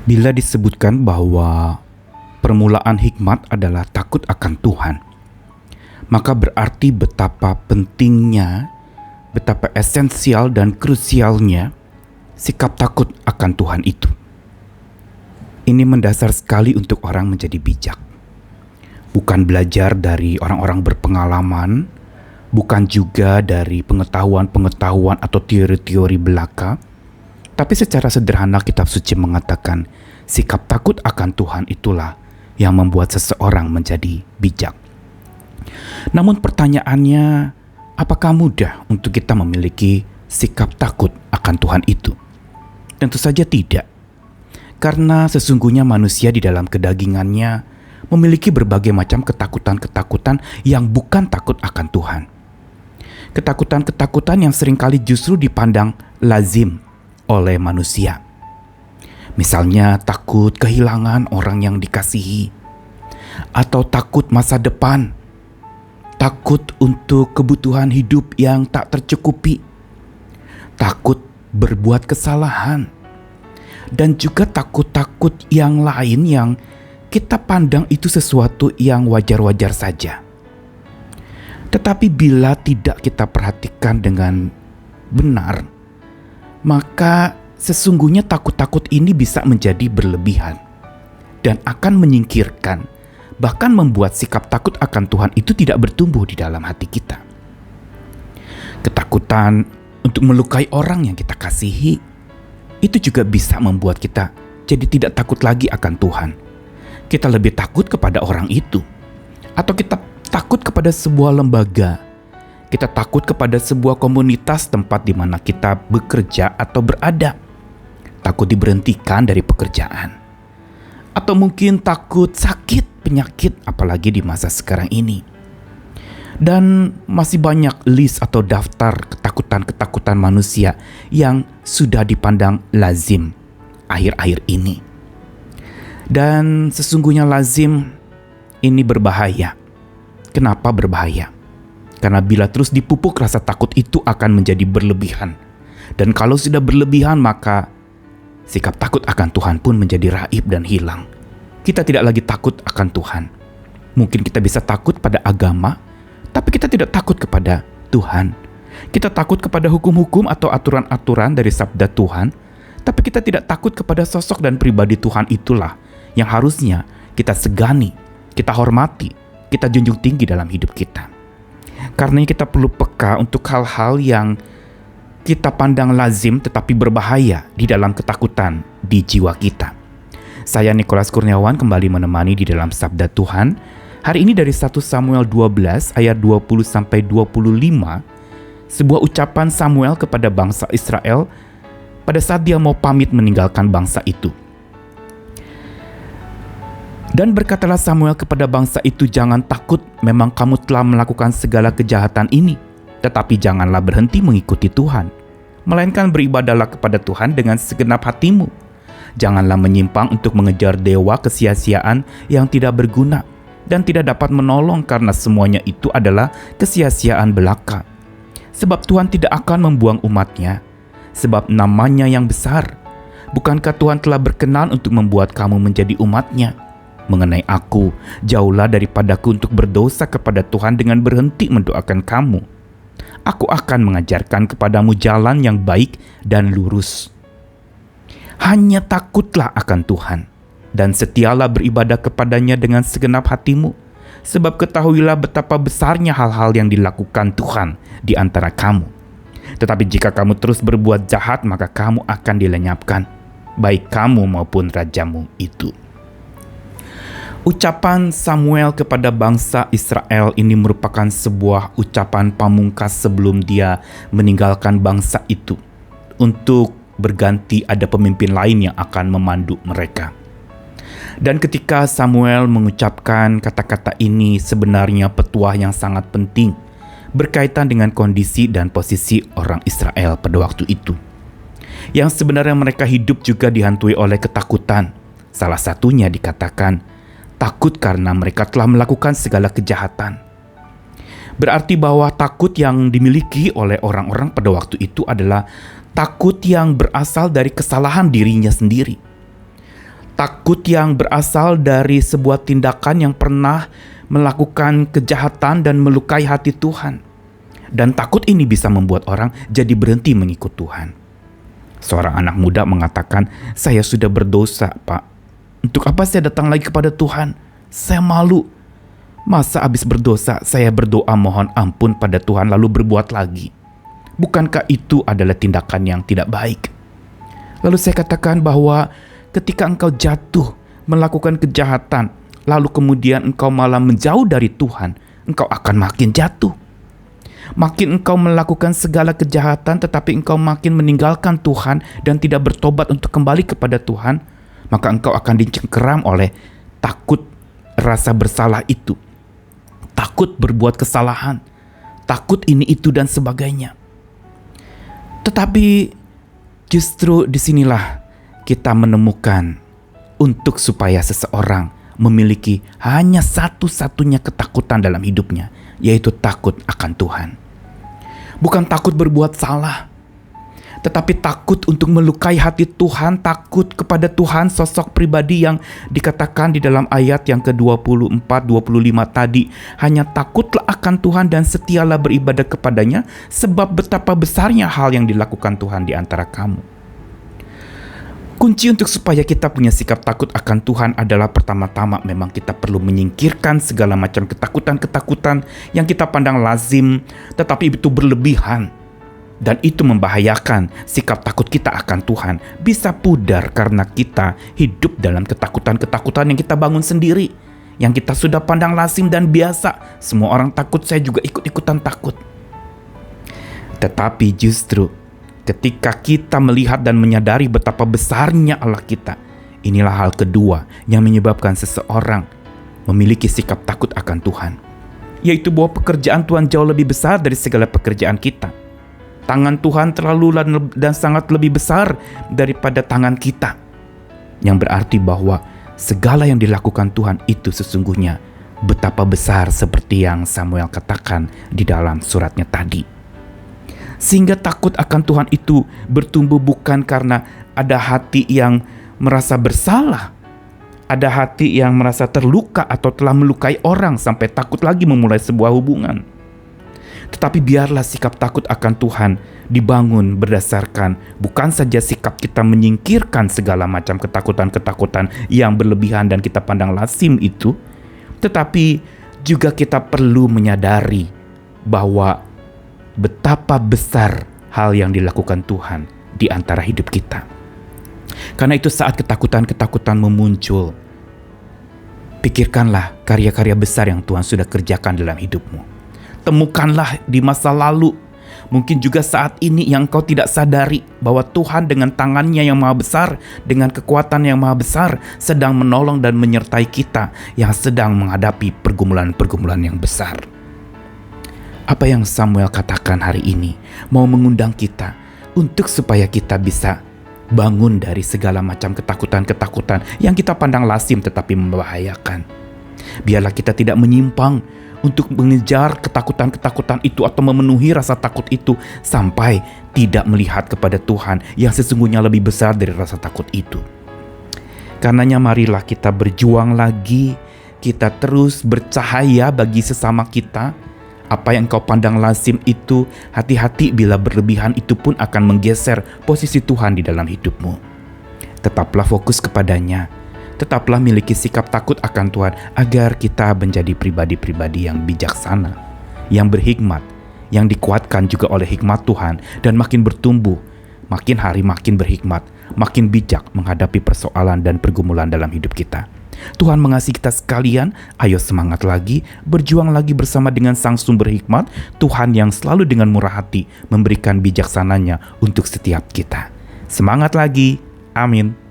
Bila disebutkan bahwa permulaan hikmat adalah takut akan Tuhan, maka berarti betapa pentingnya, betapa esensial dan krusialnya sikap takut akan Tuhan itu. Ini mendasar sekali untuk orang menjadi bijak. Bukan belajar dari orang-orang berpengalaman, bukan juga dari pengetahuan-pengetahuan atau teori-teori belaka, tapi secara sederhana kitab suci mengatakan sikap takut akan Tuhan itulah yang membuat seseorang menjadi bijak. Namun pertanyaannya, apakah mudah untuk kita memiliki sikap takut akan Tuhan itu? Tentu saja tidak. Karena sesungguhnya manusia di dalam kedagingannya memiliki berbagai macam ketakutan-ketakutan yang bukan takut akan Tuhan. Ketakutan-ketakutan yang seringkali justru dipandang lazim oleh manusia. Misalnya takut kehilangan orang yang dikasihi, atau takut masa depan, takut untuk kebutuhan hidup yang tak tercukupi, takut berbuat kesalahan, dan juga takut-takut yang lain yang kita pandang itu sesuatu yang wajar-wajar saja. Tetapi bila tidak kita perhatikan dengan benar, maka sesungguhnya takut-takut ini bisa menjadi berlebihan dan akan menyingkirkan, bahkan membuat sikap takut akan Tuhan itu tidak bertumbuh di dalam hati kita. Ketakutan untuk melukai orang yang kita kasihi, itu juga bisa membuat kita jadi tidak takut lagi akan Tuhan. Kita lebih takut kepada orang itu, atau kita takut kepada sebuah lembaga. Kita takut kepada sebuah komunitas tempat di mana kita bekerja atau berada. Takut diberhentikan dari pekerjaan. Atau mungkin takut sakit, penyakit, apalagi di masa sekarang ini. Dan masih banyak list atau daftar ketakutan-ketakutan manusia yang sudah dipandang lazim akhir-akhir ini. Dan sesungguhnya lazim ini berbahaya. Kenapa berbahaya? Karena bila terus dipupuk rasa takut itu akan menjadi berlebihan. Dan kalau sudah berlebihan maka sikap takut akan Tuhan pun menjadi raib dan hilang. Kita tidak lagi takut akan Tuhan. Mungkin kita bisa takut pada agama, tapi kita tidak takut kepada Tuhan. Kita takut kepada hukum-hukum atau aturan-aturan dari sabda Tuhan, tapi kita tidak takut kepada sosok dan pribadi Tuhan itulah yang harusnya kita segani, kita hormati, kita junjung tinggi dalam hidup kita. Karena kita perlu peka untuk hal-hal yang kita pandang lazim tetapi berbahaya di dalam ketakutan di jiwa kita. Saya Nikolas Kurniawan kembali menemani di dalam Sabda Tuhan. Hari ini dari 1 Samuel 12 ayat 20-25, sebuah ucapan Samuel kepada bangsa Israel pada saat dia mau pamit meninggalkan bangsa itu. Dan berkatalah Samuel kepada bangsa itu, jangan takut, memang kamu telah melakukan segala kejahatan ini, tetapi janganlah berhenti mengikuti Tuhan, melainkan beribadahlah kepada Tuhan dengan segenap hatimu. Janganlah menyimpang untuk mengejar dewa kesia-siaan yang tidak berguna dan tidak dapat menolong, karena semuanya itu adalah kesia-siaan belaka. Sebab Tuhan tidak akan membuang umatnya, sebab namanya yang besar. Bukankah Tuhan telah berkenan untuk membuat kamu menjadi umatnya? Mengenai aku, jauhlah daripadaku untuk berdosa kepada Tuhan dengan berhenti mendoakan kamu. Aku akan mengajarkan kepadamu jalan yang baik dan lurus. Hanya takutlah akan Tuhan, dan setialah beribadah kepadanya dengan segenap hatimu, sebab ketahuilah betapa besarnya hal-hal yang dilakukan Tuhan di antara kamu. Tetapi jika kamu terus berbuat jahat, maka kamu akan dilenyapkan, baik kamu maupun rajamu itu. Ucapan Samuel kepada bangsa Israel ini merupakan sebuah ucapan pamungkas sebelum dia meninggalkan bangsa itu untuk berganti ada pemimpin lain yang akan memandu mereka. Dan ketika Samuel mengucapkan kata-kata ini, sebenarnya petuah yang sangat penting berkaitan dengan kondisi dan posisi orang Israel pada waktu itu, yang sebenarnya mereka hidup juga dihantui oleh ketakutan. Salah satunya dikatakan takut karena mereka telah melakukan segala kejahatan. Berarti bahwa takut yang dimiliki oleh orang-orang pada waktu itu adalah takut yang berasal dari kesalahan dirinya sendiri. Takut yang berasal dari sebuah tindakan yang pernah melakukan kejahatan dan melukai hati Tuhan. Dan takut ini bisa membuat orang jadi berhenti mengikut Tuhan. Seorang anak muda mengatakan, "Saya sudah berdosa, Pak. Untuk apa saya datang lagi kepada Tuhan? Saya malu. Masa habis berdosa saya berdoa mohon ampun pada Tuhan lalu berbuat lagi? Bukankah itu adalah tindakan yang tidak baik?" Lalu saya katakan bahwa ketika engkau jatuh melakukan kejahatan, lalu kemudian engkau malah menjauh dari Tuhan, engkau akan makin jatuh. Makin engkau melakukan segala kejahatan tetapi engkau makin meninggalkan Tuhan dan tidak bertobat untuk kembali kepada Tuhan, maka engkau akan dicengkeram oleh takut rasa bersalah itu. Takut berbuat kesalahan, takut ini itu dan sebagainya. Tetapi justru disinilah kita menemukan untuk supaya seseorang memiliki hanya satu-satunya ketakutan dalam hidupnya, yaitu takut akan Tuhan. Bukan takut berbuat salah, tetapi takut untuk melukai hati Tuhan, takut kepada Tuhan, sosok pribadi yang dikatakan di dalam ayat yang ke-24-25 tadi. Hanya takutlah akan Tuhan dan setialah beribadah kepadanya, sebab betapa besarnya hal yang dilakukan Tuhan di antara kamu. Kunci untuk supaya kita punya sikap takut akan Tuhan adalah pertama-tama memang kita perlu menyingkirkan segala macam ketakutan-ketakutan yang kita pandang lazim, tetapi itu berlebihan. Dan itu membahayakan sikap takut kita akan Tuhan. Bisa pudar karena kita hidup dalam ketakutan-ketakutan yang kita bangun sendiri, yang kita sudah pandang lazim dan biasa. Semua orang takut, saya juga ikut-ikutan takut. Tetapi justru ketika kita melihat dan menyadari betapa besarnya Allah kita, inilah hal kedua yang menyebabkan seseorang memiliki sikap takut akan Tuhan, yaitu bahwa pekerjaan Tuhan jauh lebih besar dari segala pekerjaan kita. Tangan Tuhan terlalu dan sangat lebih besar daripada tangan kita, yang berarti bahwa segala yang dilakukan Tuhan itu sesungguhnya betapa besar seperti yang Samuel katakan di dalam suratnya tadi. Sehingga takut akan Tuhan itu bertumbuh bukan karena ada hati yang merasa bersalah, ada hati yang merasa terluka atau telah melukai orang sampai takut lagi memulai sebuah hubungan. Tetapi biarlah sikap takut akan Tuhan dibangun berdasarkan bukan saja sikap kita menyingkirkan segala macam ketakutan-ketakutan yang berlebihan dan kita pandang lazim itu, tetapi juga kita perlu menyadari bahwa betapa besar hal yang dilakukan Tuhan di antara hidup kita. Karena itu saat ketakutan-ketakutan memuncul, pikirkanlah karya-karya besar yang Tuhan sudah kerjakan dalam hidupmu. Temukanlah di masa lalu, mungkin juga saat ini yang kau tidak sadari bahwa Tuhan dengan tangannya yang maha besar, dengan kekuatan yang maha besar, sedang menolong dan menyertai kita yang sedang menghadapi pergumulan-pergumulan yang besar. Apa yang Samuel katakan hari ini mau mengundang kita untuk supaya kita bisa bangun dari segala macam ketakutan-ketakutan yang kita pandang lazim tetapi membahayakan. Biarlah kita tidak menyimpang untuk mengejar ketakutan-ketakutan itu atau memenuhi rasa takut itu sampai tidak melihat kepada Tuhan yang sesungguhnya lebih besar dari rasa takut itu. Karenanya marilah kita berjuang lagi, kita terus bercahaya bagi sesama kita. Apa yang kau pandang lazim itu, hati-hati bila berlebihan itu pun akan menggeser posisi Tuhan di dalam hidupmu. Tetaplah fokus kepadanya. Tetaplah miliki sikap takut akan Tuhan agar kita menjadi pribadi-pribadi yang bijaksana, yang berhikmat, yang dikuatkan juga oleh hikmat Tuhan dan makin bertumbuh, makin hari makin berhikmat, makin bijak menghadapi persoalan dan pergumulan dalam hidup kita. Tuhan mengasihi kita sekalian, ayo semangat lagi, berjuang lagi bersama dengan Sang Sumber Hikmat, Tuhan yang selalu dengan murah hati memberikan bijaksananya untuk setiap kita. Semangat lagi, amin.